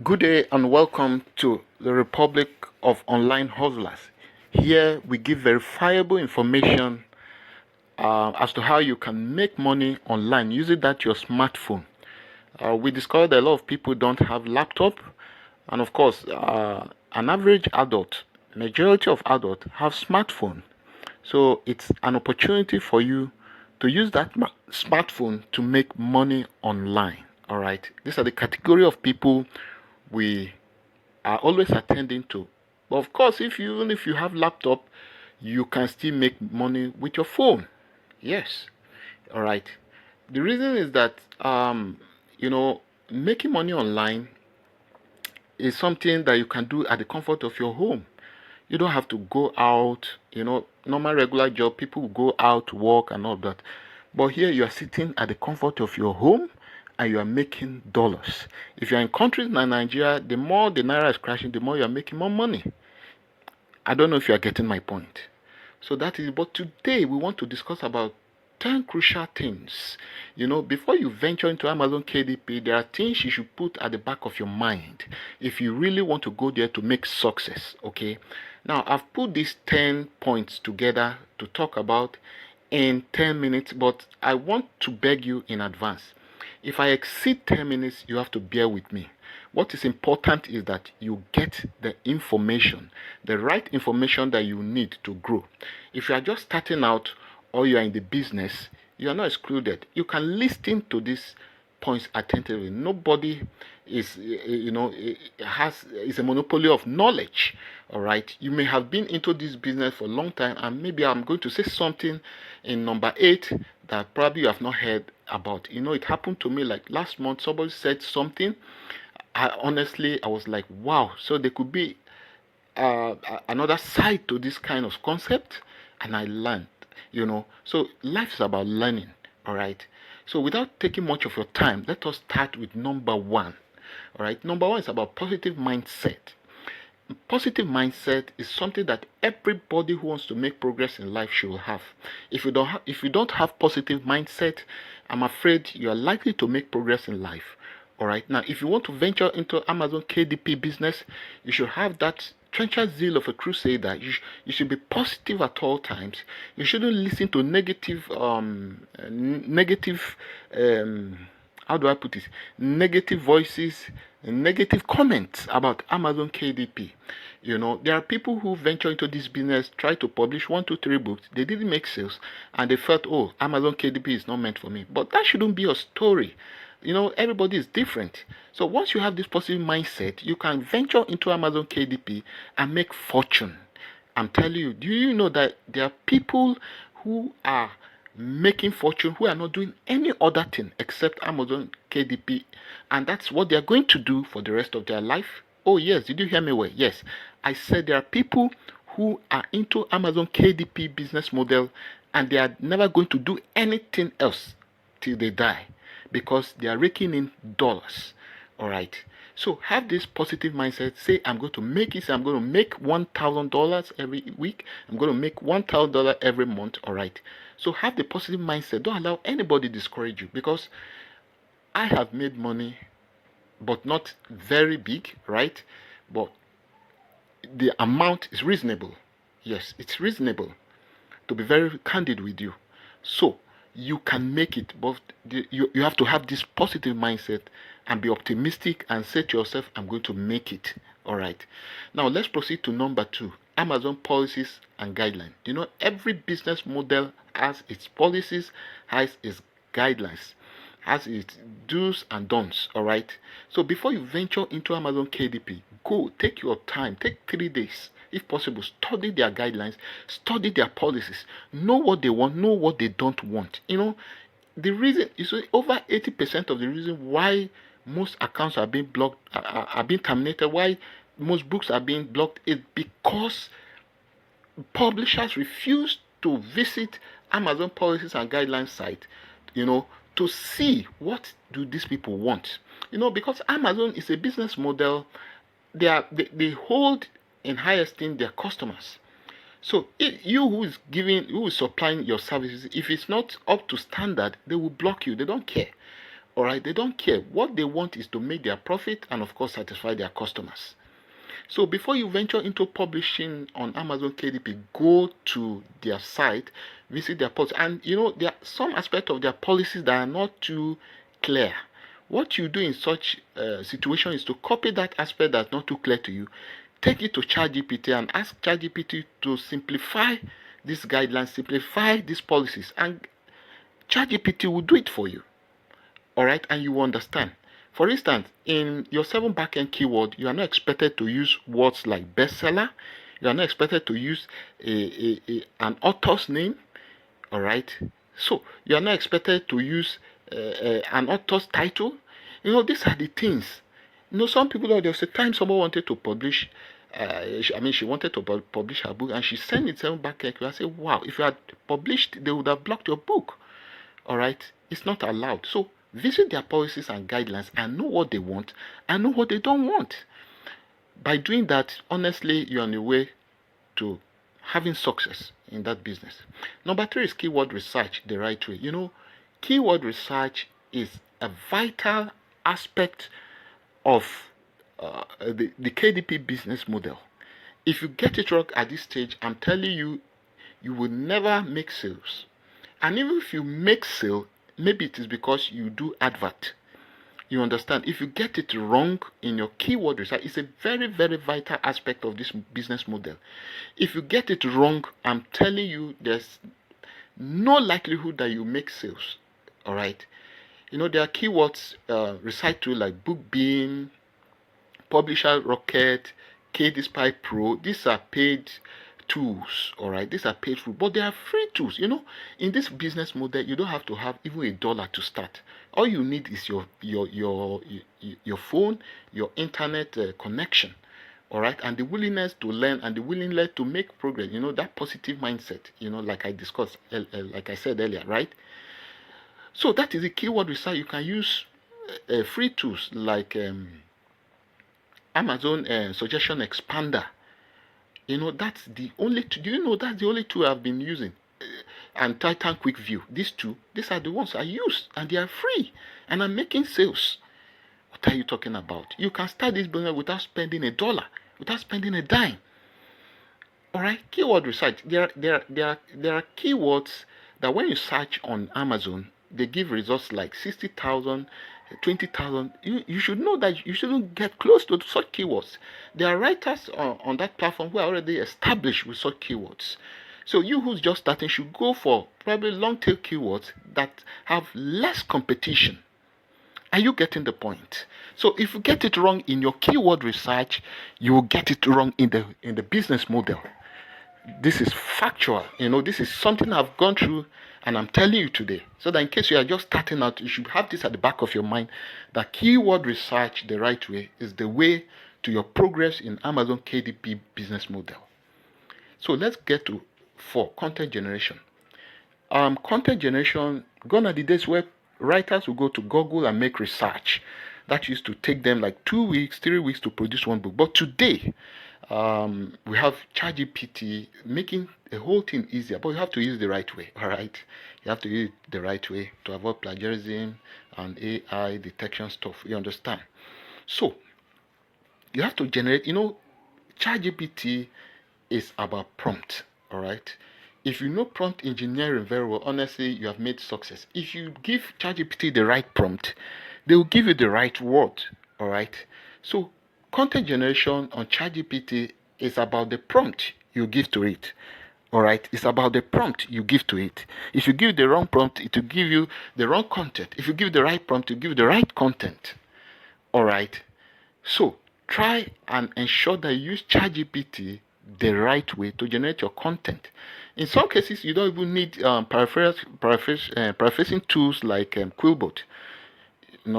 Good day and welcome to the Republic of Online Hustlers. Here we give verifiable information as to how you can make money online using that your smartphone. We discovered that a lot of people don't have laptop, and of course, an average adult, majority of adults have smartphone. So it's an opportunity for you to use that smartphone to make money online. All right, these are the category of people we are always attending to. But of course, even if you have laptop, you can still make money with your phone. Yes. All right. The reason is that making money online is something that you can do at the comfort of your home. You don't have to go out, normal regular job, people go out to work and all that. But here you are sitting at the comfort of your home and you are making dollars. If you're in countries like Nigeria, the more the naira is crashing, the more you are making more money. I don't know if you are getting my point. So that is, but today we want to discuss about 10 crucial things. Before you venture into Amazon KDP, there are things you should put at the back of your mind if you really want to go there to make success. Okay. Now, I've put these 10 points together to talk about in 10 minutes, but I want to beg you in advance. If I exceed 10 minutes, you have to bear with me. What is important is that you get the information, the right information that you need to grow. If you are just starting out or you are in the business, you are not excluded. You can listen to these points attentively. Nobody is is a monopoly of knowledge. All right, you may have been into this business for a long time, and maybe I'm going to say something in number 8 that probably you have not heard about. It happened to me like last month. Somebody said something. I was like, wow. So there could be another side to this kind of concept, and I learned. So life is about learning. All right. So without taking much of your time, let us start with number 1. All right. Number 1 is about positive mindset. Positive mindset is something that everybody who wants to make progress in life should have. If you don't have positive mindset, I'm afraid you are likely to make progress in life. All right. Now, if you want to venture into Amazon KDP business, you should have that trenchant zeal of a crusader. You should be positive at all times. You shouldn't listen to negative how do I put it? Negative voices, negative comments about Amazon KDP. There are people who venture into this business, try to publish 1, 2, 3 books. They didn't make sales, and they felt, oh, Amazon KDP is not meant for me. But that shouldn't be your story. Everybody is different. So once you have this positive mindset, you can venture into Amazon KDP and make fortune. I'm telling you, do you know that there are people who are making fortune who are not doing any other thing except Amazon KDP, and that's what they are going to do for the rest of their life? Oh yes, did you hear me well? Yes, I said there are people who are into Amazon KDP business model and they are never going to do anything else till they die because they are raking in dollars. All right. So have this positive mindset. Say, I'm going to make it. I'm going to make $1,000 every week. I'm going to make $1,000 every month. All right. So have the positive mindset. Don't allow anybody discourage you, because I have made money, but not very big, right? But the amount is reasonable. Yes, it's reasonable, to be very candid with you. So you can make it, but you have to have this positive mindset and be optimistic and say to yourself, I'm going to make it. All right. Now let's proceed to number 2, Amazon policies and guidelines. Every business model has its policies, has its guidelines, has its do's and don'ts. All right. So before you venture into Amazon KDP, take your time, take 3 days. If possible, study their guidelines, study their policies, know what they want, know what they don't want. The reason is over 80% of the reason why most accounts are being blocked, are being terminated, why most books are being blocked, is because publishers refuse to visit Amazon policies and guidelines site, to see what do these people want. Because Amazon is a business model, they hold in high esteem their customers. So if you who is supplying your services, if it's not up to standard, they will block you. They don't care. All right, they don't care. What they want is to make their profit and, of course, satisfy their customers. So before you venture into publishing on Amazon KDP, go to their site, visit their policy, and there are some aspect of their policies that are not too clear. What you do in such situation is to copy that aspect that's not too clear to you, take it to ChatGPT and ask ChatGPT to simplify these guidelines, simplify these policies, and ChatGPT will do it for you. All right, and you understand. For instance, in your 7 backend keyword, you are not expected to use words like bestseller. You are not expected to use an author's name. All right, so you are not expected to use an author's title. These are the things. Some people, there was a time someone wanted to publish. She wanted to publish her book, and she sent it 7 backend. I said, wow, if you had published, they would have blocked your book. All right, it's not allowed. So visit their policies and guidelines and know what they want and know what they don't want. By doing that, honestly, you're on your way to having success in that business. Number 3 is keyword research the right way. Keyword research is a vital aspect of the KDP business model. If you get it wrong at this stage, I'm telling you, you will never make sales. And even if you make sale, maybe it is because you do advert. You understand? If you get it wrong in your keyword research, it's a very, very vital aspect of this business model. If you get it wrong, I'm telling you, there's no likelihood that you make sales. All right? There are keywords research tools like BookBeam, Publisher Rocket, KDP Pro. These are paid tools. All right, these are paid tools, but they are free tools. In this business model, you don't have to have even $1 to start. All you need is your phone, your internet connection. All right, and the willingness to learn and the willingness to make progress. That positive mindset. Like I discussed, like I said earlier, right? So that is the keyword research. You can use free tools like Amazon Suggestion Expander. That's the only two. Do you know that's the only two I've been using? And Titan Quick View. These are the ones I use, and they are free, and I'm making sales. What are you talking about? You can start this business without spending $1, without spending a dime. All right, keyword research. There are keywords that when you search on Amazon, they give results like 60,000, 20,000. You should know that you shouldn't get close to such keywords. There are writers on that platform who are already established with such keywords. So you who's just starting should go for probably long tail keywords that have less competition. Are you getting the point? So if you get it wrong in your keyword research, you will get it wrong in the business model. This is factual. This is something I've gone through and I'm telling you today. So that in case you are just starting out, you should have this at the back of your mind, that keyword research the right way is the way to your progress in Amazon KDP business model. So let's get to 4, content generation. Content generation, gone are the days where writers will go to Google and make research. That used to take them like 2 weeks, 3 weeks to produce one book. But today, we have ChatGPT making the whole thing easier, but you have to use the right way. All right, you have to use it the right way to avoid plagiarism and AI detection stuff. You understand? So you have to generate. ChatGPT is about prompt. All right. If you know prompt engineering very well, honestly, you have made success. If you give ChatGPT the right prompt, they will give you the right word. All right. So content generation on ChatGPT is about the prompt you give to it. All right, it's about the prompt you give to it. If you give the wrong prompt, it will give you the wrong content. If you give the right prompt, it will give you the right content. All right. So try and ensure that you use ChatGPT the right way to generate your content. In some cases, you don't even need paraphrasing tools like Quillbot.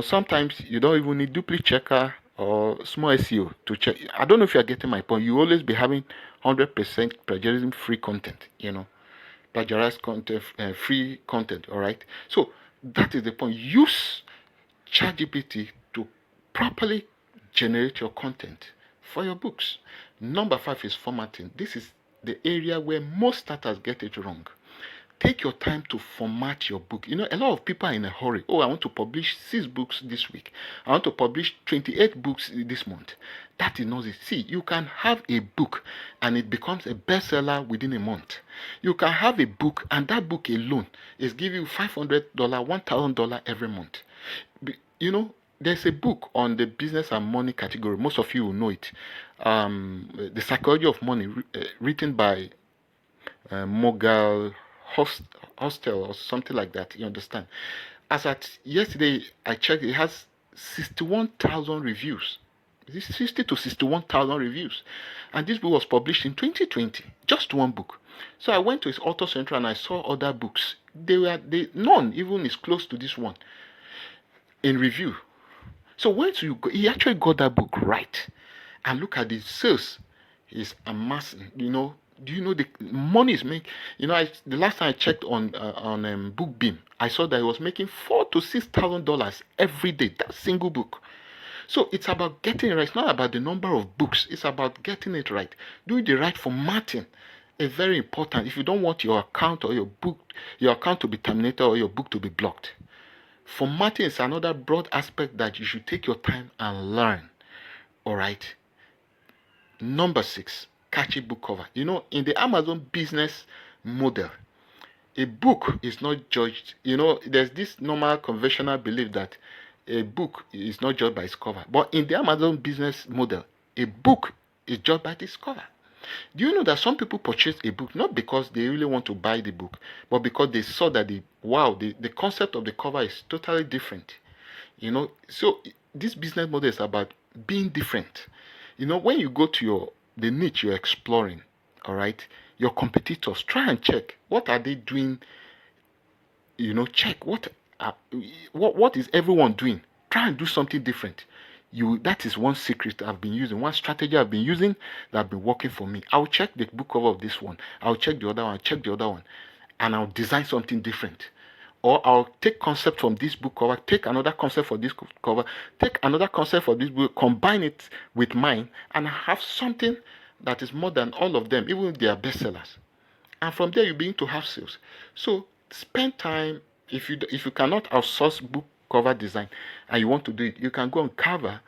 Sometimes you don't even need duplicate checker or small SEO to check. I don't know if you are getting my point. You always be having 100% plagiarism free content. Plagiarized content, free content. All right. So that is the point. Use ChatGPT to properly generate your content for your books. Number 5 is formatting. This is the area where most starters get it wrong. Take your time to format your book. You know, a lot of people are in a hurry. Oh, I want to publish 6 books this week. I want to publish 28 books this month. That is not it. See, you can have a book and it becomes a bestseller within a month. You can have a book and that book alone is giving you $500, $1,000 every month. You know, there's a book on the business and money category. Most of you will know it. The Psychology of Money, written by Mogul Hostel or something like that. You understand? As at yesterday, I checked. It has 61,000 reviews. This 60 to 61,000 reviews, and this book was published in 2020. Just one book. So I went to his Author Central and I saw other books. None even is close to this one in review. So once he actually got that book right, and look at the sales he's amassing. You know, do you know the money is making? You know, the last time I checked on BookBeam, I saw that he was making $4,000 to $6,000 every day. That single book. So it's about getting it right. It's not about the number of books. It's about getting it right. Doing the right formatting is very important. If you don't want your account or your account to be terminated or your book to be blocked. Formatting is another broad aspect that you should take your time and learn. All right. Number 6, catchy book cover. You know, in the Amazon business model, a book is not judged. You know, there's this normal conventional belief that a book is not judged by its cover. But in the Amazon business model, a book is judged by its cover. Do you know that some people purchase a book not because they really want to buy the book, but because they saw that the concept of the cover is totally different. You know, so this business model is about being different. You know, when you go to the niche you're exploring, all right, your competitors, try and check what are they doing. You know, check what is everyone doing. Try and do something different. That is one secret I've been using, one strategy I've been using that have been working for me. I'll check the book cover of this one, I'll check the other one, check the other one, and I'll design something different. Or I'll take concept from this book cover, take another concept for this cover, take another concept for this book, combine it with mine, and have something that is more than all of them, even if they are bestsellers. And from there, you begin to have sales. So spend time. If you cannot outsource book cover design and you want to do it, you can go on Canva.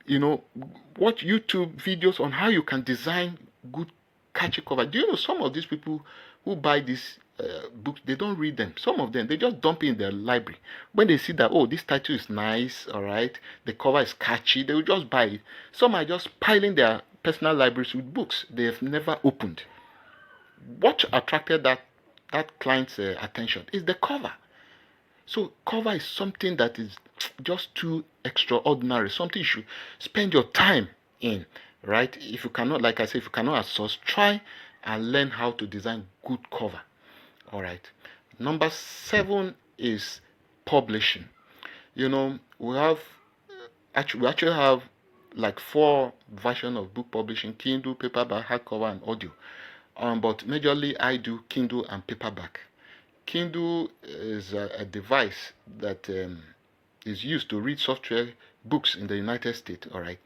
You know, watch YouTube videos on how you can design good catchy cover. Do you know some of these people who buy these books, they don't read them. Some of them, they just dump it in their library. When they see that, oh, this title is nice, all right, the cover is catchy, they will just buy it. Some are just piling their personal libraries with books they have never opened. What attracted that client's attention is the cover. So cover is something that is just too extraordinary, something you should spend your time in, right? If you cannot, like I said, if you cannot outsource, try and learn how to design good cover. All right. Number 7 is publishing. You know, we actually have like 4 versions of book publishing: Kindle, paperback, hardcover, and audio. But majorly I do Kindle and paperback. Kindle is a device that is used to read software books in the United States, all right?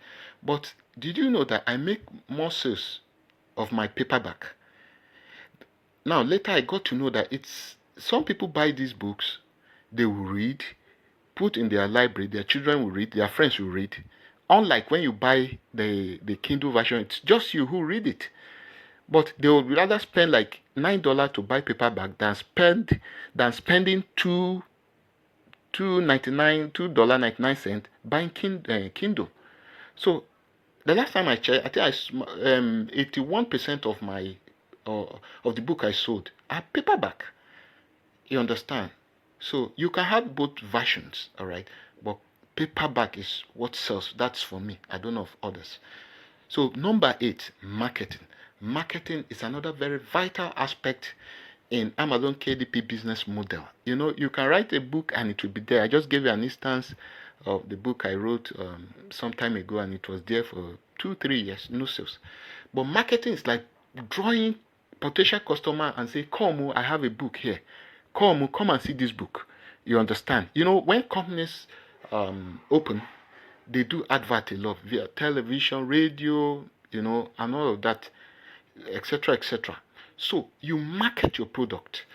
But did you know that I make more sales of my paperback? Now, later I got to know that some people buy these books, they will read, put in their library, their children will read, their friends will read. Unlike when you buy the Kindle version, it's just you who read it. But they would rather spend like $9 to buy paperback than spending $2.99 buying Kindle. So the last time I checked, I think 81% of my of the book I sold are paperback. You understand? So you can have both versions, all right? But paperback is what sells. That's for me. I don't know of others. So number 8, marketing. Marketing is another very vital aspect in Amazon KDP business model. You know, you can write a book and it will be there. I just gave you an instance of the book I wrote some time ago, and it was there for 2-3 years, no sales. But marketing is like drawing potential customer and say, come, I have a book here. Come and see this book. You understand? You know, when companies open, they do advert a lot via television, radio, you know, and all of that, etc., etc. So you market your product.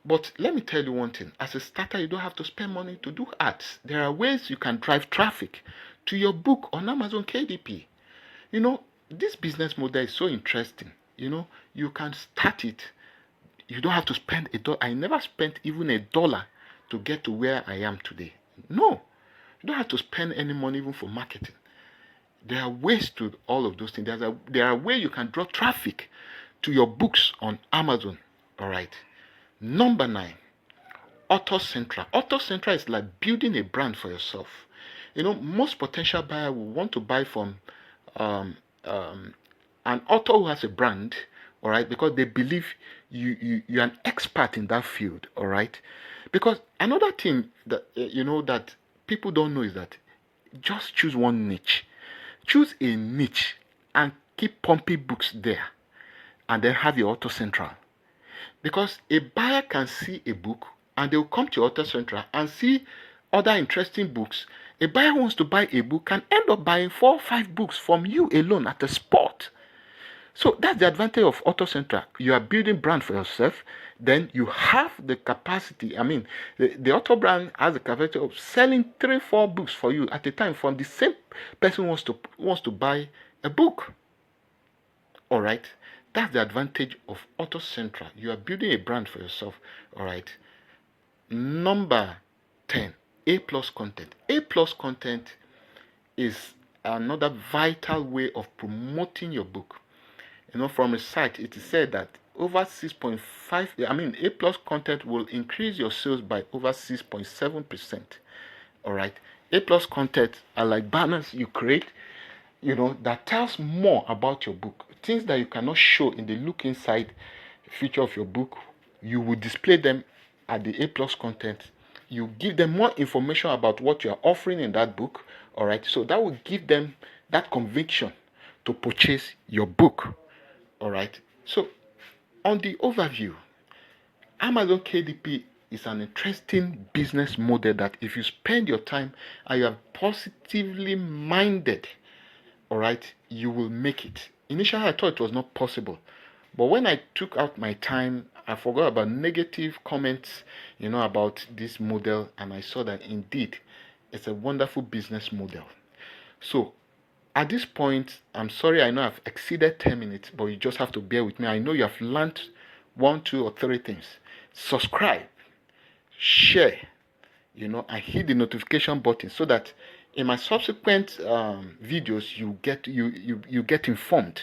But let me tell you one thing. As a starter, you don't have to spend money to do ads. There are ways you can drive traffic to your book on Amazon KDP. This business model is so interesting. You can start it. You don't have to spend a dollar. I never spent even a dollar to get to where I am today. No, you don't have to spend any money even for marketing. There are ways to all of those things. There are ways you can draw traffic to your books on Amazon. All right. Number 9, Author Central. Author Central is like building a brand for yourself. Most potential buyer will want to buy from an author who has a brand, all right, because they believe you're an expert in that field, all right. Because another thing that that people don't know is that just choose one niche. Choose a niche and keep pumping books there, and then have your Author Central. Because a buyer can see a book and they'll come to your Author Central and see other interesting books. A buyer wants to buy a book can end up buying 4 or 5 books from you alone at a spot. So that's the advantage of Author Central. You are building brand for yourself. Then you have the capacity. I mean, the author brand has the capacity of selling 3 or 4 books for you at a time from the same person who wants to buy a book. All right. That's the advantage of Author Central. You are building a brand for yourself. All right. Number 10, A+ content. A+ content is another vital way of promoting your book. From research, it is said that over 6.5, A+ content will increase your sales by over 6.7%. All right. A+ content are like banners you create, that tells more about your book. Things that you cannot show in the look inside feature of your book, you will display them at the A+ content. You give them more information about what you are offering in that book. All right. So that will give them that conviction to purchase your book. All right. So on the overview, Amazon KDP is an interesting business model that if you spend your time and you are positively minded, all right, you will make it. Initially, I thought it was not possible. But when I took out my time, I forgot about negative comments, about this model. And I saw that indeed, it's a wonderful business model. So at this point, I'm sorry, I know I've exceeded 10 minutes, but you just have to bear with me. I know you have learned 1, 2, or 3 things. Subscribe, share, and hit the notification button so that in my subsequent videos you get informed.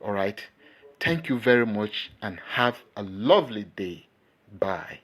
All right. Thank you very much and have a lovely day. Bye.